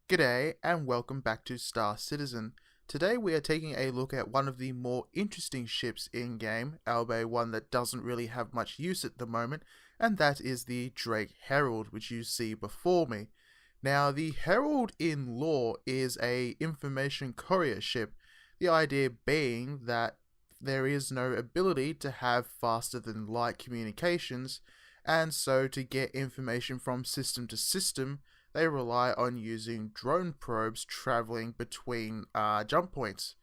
G'day and welcome back to Star Citizen. Today we are taking a look at one of the more interesting ships in-game, albeit one that doesn't really have much use at the moment, and that is the Drake Herald, which you see before me. Now, the Herald in lore is a information courier ship, the idea being that there is no ability to have faster than light communications, and so to get information from system to system, they rely on using drone probes traveling between jump points.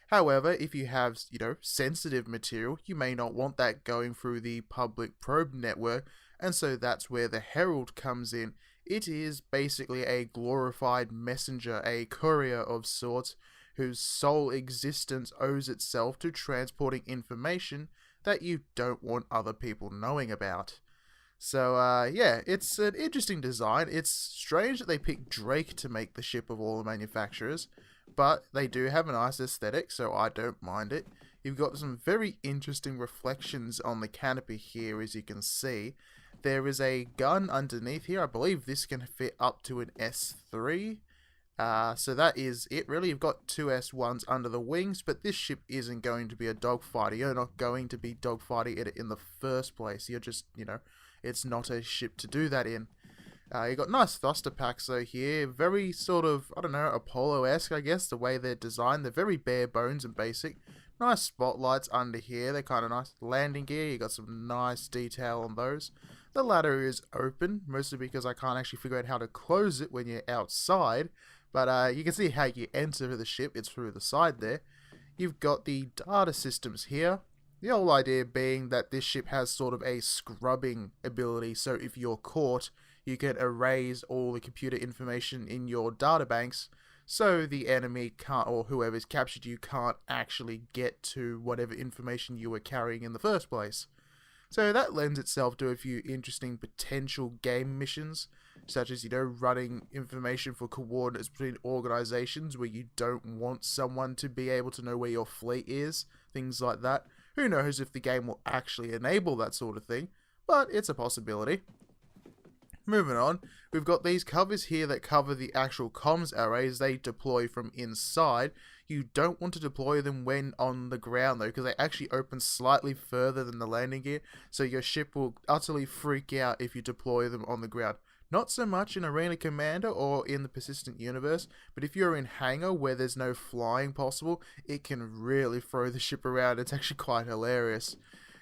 However, if you have, sensitive material, you may not want that going through the public probe network, and so that's where the Herald comes in. It is basically a glorified messenger, a courier of sorts, whose sole existence owes itself to transporting information that you don't want other people knowing about. So, yeah, it's an interesting design. It's strange that they picked Drake to make the ship of all the manufacturers, but they do have a nice aesthetic, so I don't mind it. You've got some very interesting reflections on the canopy here, as you can see. There is a gun underneath here. I believe this can fit up to an S3. So that is it, really. You've got two S1s under the wings, but this ship isn't going to be a dogfighter. You're not going to be dogfighting it in the first place. You're just, it's not a ship to do that in. You got nice thruster packs though here, very sort of, I don't know, Apollo-esque I guess, the way they're designed. They're very bare bones and basic. Nice spotlights under here, they're kind of nice. Landing gear, you got some nice detail on those. The ladder is open, mostly because I can't actually figure out how to close it when you're outside. But you can see how you enter the ship, it's through the side there. You've got the data systems here. The whole idea being that this ship has sort of a scrubbing ability, so if you're caught, you can erase all the computer information in your databanks, so the enemy can't, or whoever's captured you, can't actually get to whatever information you were carrying in the first place. So that lends itself to a few interesting potential game missions, such as, running information for coordinates between organizations where you don't want someone to be able to know where your fleet is, things like that. Who knows if the game will actually enable that sort of thing, but it's a possibility. Moving on, we've got these covers here that cover the actual comms arrays. They deploy from inside. You don't want to deploy them when on the ground though, because they actually open slightly further than the landing gear, so your ship will utterly freak out if you deploy them on the ground. Not so much in Arena Commander or in the Persistent Universe, but if you're in Hangar where there's no flying possible, it can really throw the ship around. It's actually quite hilarious.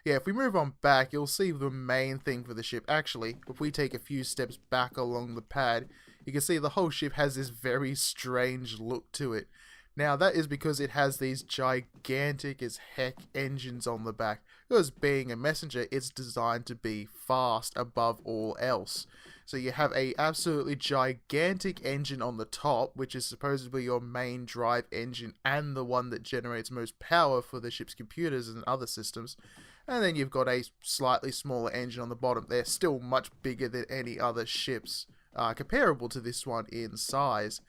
Yeah, if we move on back, you'll see the main thing for the ship. Actually, if we take a few steps back along the pad, you can see the whole ship has this very strange look to it. Now, that is because it has these gigantic as heck engines on the back. Because being a messenger, it's designed to be fast above all else. So you have a absolutely gigantic engine on the top, which is supposedly your main drive engine and the one that generates most power for the ship's computers and other systems. And then you've got a slightly smaller engine on the bottom. They're still much bigger than any other ships comparable to this one in size.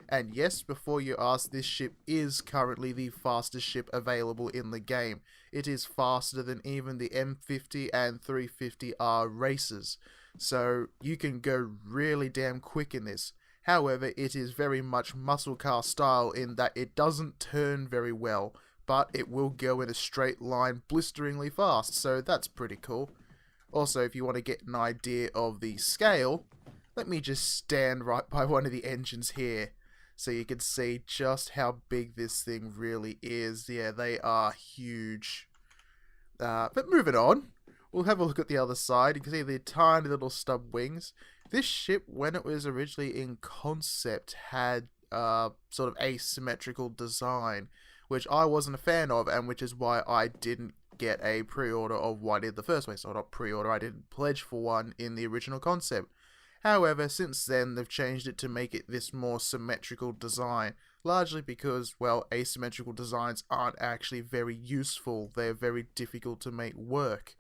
And yes, before you ask, this ship is currently the fastest ship available in the game. It is faster than even the M50 and 350R races. So you can go really damn quick in this. However, it is very much muscle car style in that it doesn't turn very well, but it will go in a straight line blisteringly fast, so that's pretty cool. Also, if you want to get an idea of the scale, let me just stand right by one of the engines here, so you can see just how big this thing really is. Yeah, they are huge. But moving on, we'll have a look at the other side. You can see the tiny little stub wings. This ship, when it was originally in concept, had sort of asymmetrical design, which I wasn't a fan of, and which is why I didn't get a pre-order of one in the first place. So not pre-order, I didn't pledge for one in the original concept. However, since then, they've changed it to make it this more symmetrical design, largely because, well, asymmetrical designs aren't actually very useful. They're very difficult to make work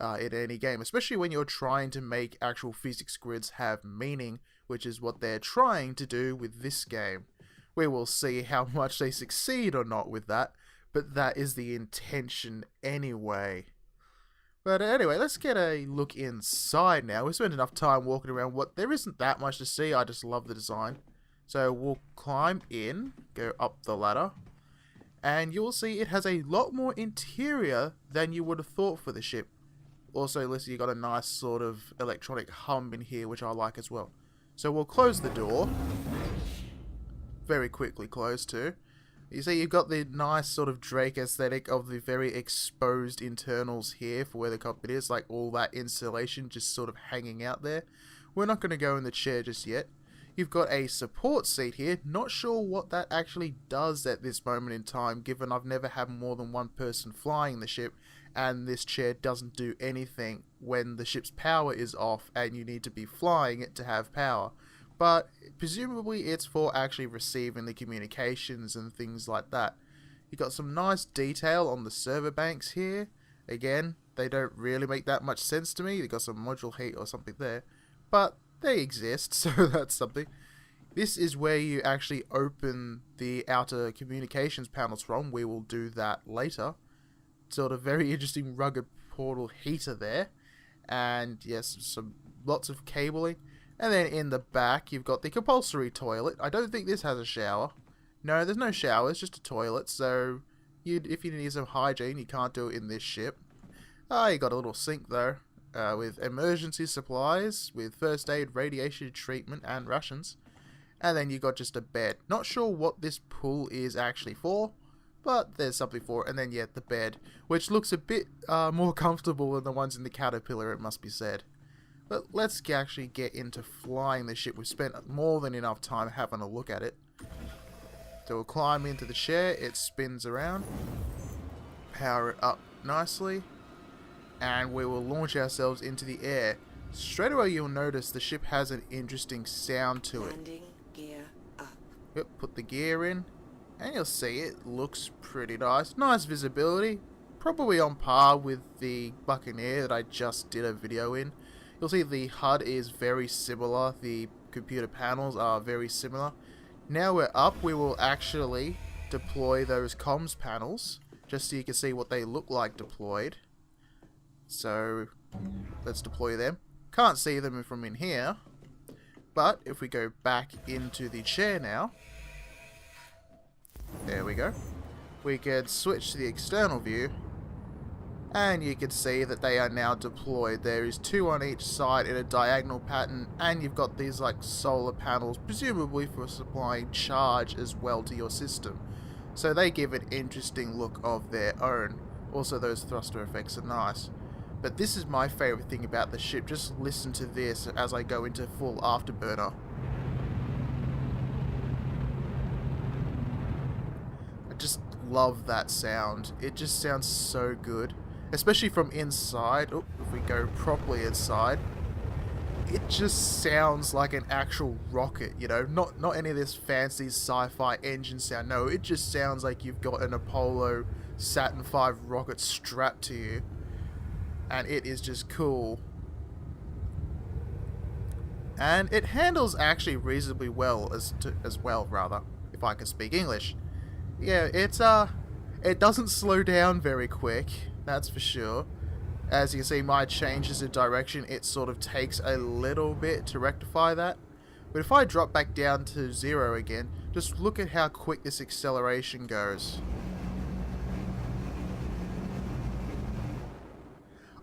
in any game, especially when you're trying to make actual physics grids have meaning, which is what they're trying to do with this game. We will see how much they succeed or not with that, but that is the intention anyway. But anyway, let's get a look inside now. We spent enough time walking around what there isn't that much to see. I just love the design. So we'll climb in, go up the ladder, and you'll see it has a lot more interior than you would have thought for the ship. Also, listen, you got a nice sort of electronic hum in here, which I like as well. So we'll close the door. Very quickly closed too. You see, you've got the nice sort of Drake aesthetic of the very exposed internals here for where the cockpit is, like all that insulation just sort of hanging out there. We're not going to go in the chair just yet. You've got a support seat here. Not sure what that actually does at this moment in time, given I've never had more than one person flying the ship, and this chair doesn't do anything when the ship's power is off and you need to be flying it to have power. But presumably it's for actually receiving the communications and things like that. You've got some nice detail on the server banks here. Again, they don't really make that much sense to me. You've got some module heat or something there, but they exist, so that's something. This is where you actually open the outer communications panels from. We will do that later. Sort of very interesting rugged portal heater there. And yes, lots of cabling. And then in the back, you've got the compulsory toilet. I don't think this has a shower. No, there's no shower, it's just a toilet. So if you need some hygiene, you can't do it in this ship. You got a little sink though. With emergency supplies, with first aid, radiation treatment, and rations. And then you got just a bed. Not sure what this pool is actually for, but there's something for it. And then, yeah, the bed, which looks a bit more comfortable than the ones in the Caterpillar, it must be said. But let's actually get into flying the ship. We've spent more than enough time having a look at it. So we'll climb into the chair, it spins around, power it up nicely, and we will launch ourselves into the air. Straight away you'll notice the ship has an interesting sound to it. Landing gear up. Yep, put the gear in, and you'll see it looks pretty nice. Nice visibility, probably on par with the Buccaneer that I just did a video in. You'll see the HUD is very similar, the computer panels are very similar. Now we're up, we will actually deploy those comms panels, just so you can see what they look like deployed. So, let's deploy them. Can't see them from in here, but if we go back into the chair now, there we go. We can switch to the external view, and you can see that they are now deployed. There is 2 on each side in a diagonal pattern, and you've got these like solar panels, presumably for supplying charge as well to your system. So they give an interesting look of their own. Also, those thruster effects are nice. But this is my favourite thing about the ship. Just listen to this as I go into full afterburner. I just love that sound. It just sounds so good. Especially from inside. Oh, if we go properly inside, it just sounds like an actual rocket, you know, not any of this fancy sci-fi engine sound. No, it just sounds like you've got an Apollo Saturn V rocket strapped to you, and it is just cool. And it handles actually reasonably well as well, rather, if I can speak English. Yeah, it doesn't slow down very quick. That's for sure. As you can see, my changes of direction, it sort of takes a little bit to rectify that. But if I drop back down to 0 again, just look at how quick this acceleration goes.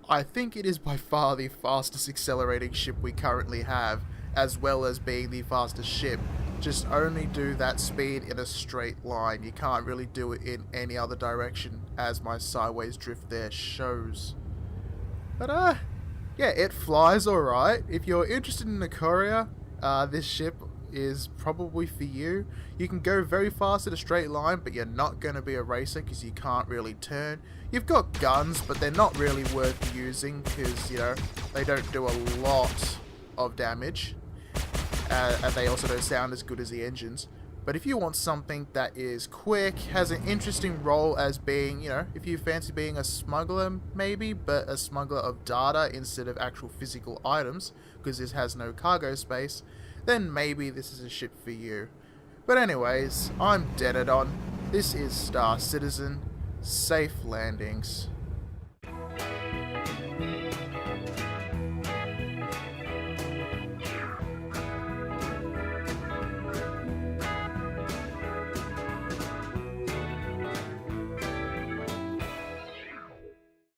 I think it is by far the fastest accelerating ship we currently have, as well as being the fastest ship. Just only do that speed in a straight line. You can't really do it in any other direction, as my sideways drift there shows. But yeah, it flies alright. If you're interested in a courier, this ship is probably for you. You can go very fast in a straight line, but you're not going to be a racer because you can't really turn. You've got guns, but they're not really worth using because, you know, they don't do a lot of damage. And they also don't sound as good as the engines. But if you want something that is quick, has an interesting role as being, you know, if you fancy being a smuggler maybe, but a smuggler of data instead of actual physical items, because this has no cargo space, then maybe this is a ship for you. But anyways, I'm Denadon, this is Star Citizen, safe landings.